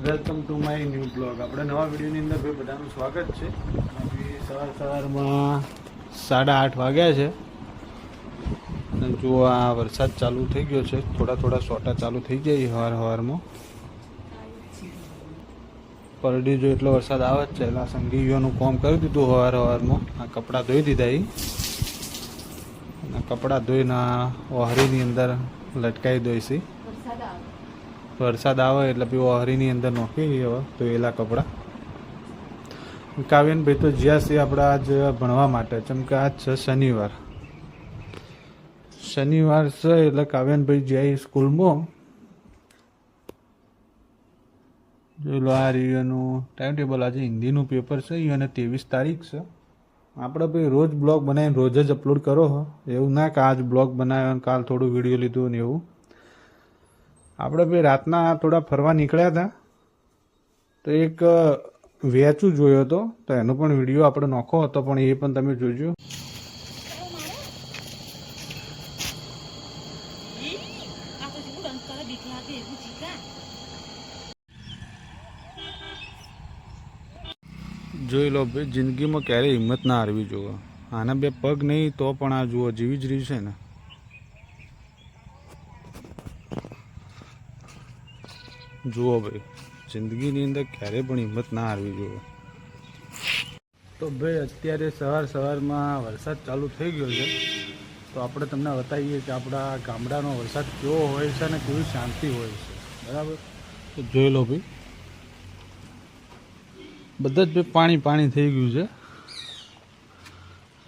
Welcome to my new blog. આપણે નવા વિડીયોની અંદર ભાઈ બધાનું સ્વાગત છે. અભી સવારમાં 8:30 વાગ્યા છે. જો આ વરસાદ ચાલુ થઈ ગયો છે, થોડા સોટા ચાલુ થઈ જાય સવારમાં. પરડી જો એટલો વરસાદ આવે જ છે. એટલે સંગીઓનું કામ કરી દીધું સવારમાં. આ કપડાં ધોઈ દીધા. આ કપડાં ધોઈને ઓહરીની અંદર લટકાવી દઈશી. વરસાદ આવે એટલે પેલો હરીની અંદર નોખી હવે ધોયેલા કપડાં. કાવ્યનભાઈ તો જ્યાં છે આપણે આજ ભણવા માટે, જેમ કે આજ છે શનિવાર છે એટલે કાવ્યનભાઈ જાય સ્કૂલમાં. જોઈ લો આ એનું ટાઈમ ટેબલ. આજે હિન્દીનું પેપર છે અને 23 તારીખ છે. આપણે ભાઈ રોજ બ્લોગ બનાવીને રોજ જ અપલોડ કરો હો, એવું ના કે આજ બ્લોગ બનાવ્યો અને કાલ થોડું વિડીયો લીધું ને એવું. આપણે ભાઈ રાતના થોડા ફરવા નીકળ્યા હતા તો એક વેચું જોયો હતો, તો એનો પણ વિડીયો આપણે નોખો હતો, પણ એ પણ તમે જોજો. જોઈ લો ભાઈ, જિંદગીમાં ક્યારેય હિંમત ના હારવી જોઈએ. આના બે પગ નહીં તો પણ આ જુઓ જીવી જ રહ્યું છે ને. જુઓ ભાઈ, જિંદગીની અંદર ક્યારેય પણ હિંમત ના હારવી જોઈએ. તો ભાઈ અત્યારે સવારમાં વરસાદ ચાલુ થઈ ગયો છે, તો આપણે તમને બતાવીએ કે આપણા ગામડાનો વરસાદ કેવો હોય છે અને કેવી શાંતિ હોય છે. બરાબર, તો જોઈ લો ભાઈ, બધા જ ભાઈ પાણી થઈ ગયું છે.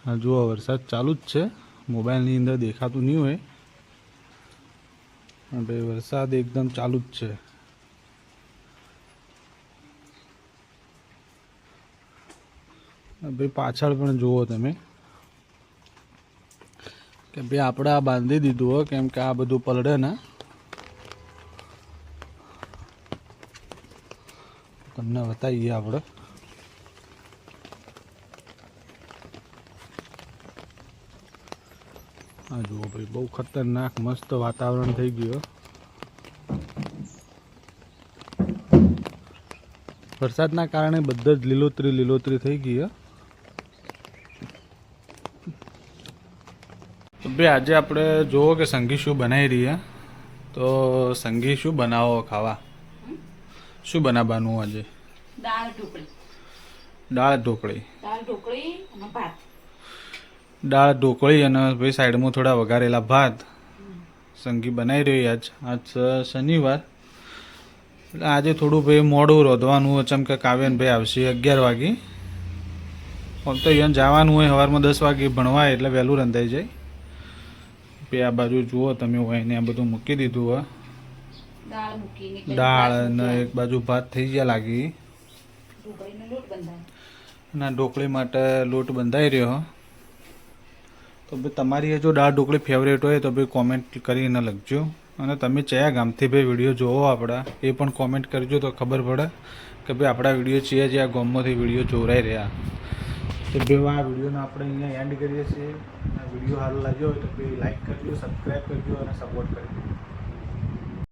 હા જુઓ, વરસાદ ચાલુ જ છે. મોબાઈલની અંદર દેખાતું નહીં હોય ભાઈ, વરસાદ એકદમ ચાલુ જ છે. ભાઈ પાછળ પણ જુઓ તમે કે ભાઈ આપણે આ બાંધી દીધું હોય, કેમ કે આ બધું પલળે ને. તમને બતાવીએ આપણે. હા જુઓ ભાઈ, બહુ ખતરનાક મસ્ત વાતાવરણ થઈ ગયું. વરસાદના કારણે બધા જ લીલોતરી થઈ ગઈ. તો ભાઈ આજે આપણે જુઓ કે સંગી શું બનાવી રહી. તો સંગી શું બનાવો ખાવા? શું બનાવવાનું આજે? દાળ ઢોકળી અને ભાઈ સાઈડમાં થોડા વઘારેલા ભાત સંગી બનાવી રહી. આજ શનિવાર એટલે આજે થોડું ભાઈ મોડું રોધવાનું. ચમ કે કાવ્યનભાઈ આવશે 11 વાગે. આમ તો અહીંયા જવાનું હોય સવારમાં 10 વાગે ભણવાય, એટલે વહેલું રંધાઈ જાય. આ બાજુ જુઓ તમે, હોય એને આ બધું મૂકી દીધું હોય. દાળ અને એક બાજુ ભાત થઈ ગયા લાગી. અને ઢોકળી માટે લોટ બંધાઈ રહ્યો. તો ભાઈ તમારી જો દાળ ઢોકળી ફેવરેટ હોય તો ભાઈ કોમેન્ટ કરીને લખજો. અને તમે કયા ગામથી ભાઈ વિડીયો જોવો આપણા, એ પણ કોમેન્ટ કરજો તો ખબર પડે કે ભાઈ આપણા વિડીયો છે આ ગામમાંથી વિડીયો જોરાઈ રહ્યા. તો ભાઈ આ વિડીયોને આપણે અહીંયા એન્ડ કરીએ છીએ. આ વિડીયો સારો લાગ્યો હોય તો ભાઈ લાઈક કરજો, સબસ્ક્રાઈબ કરજો અને સપોર્ટ કરજો.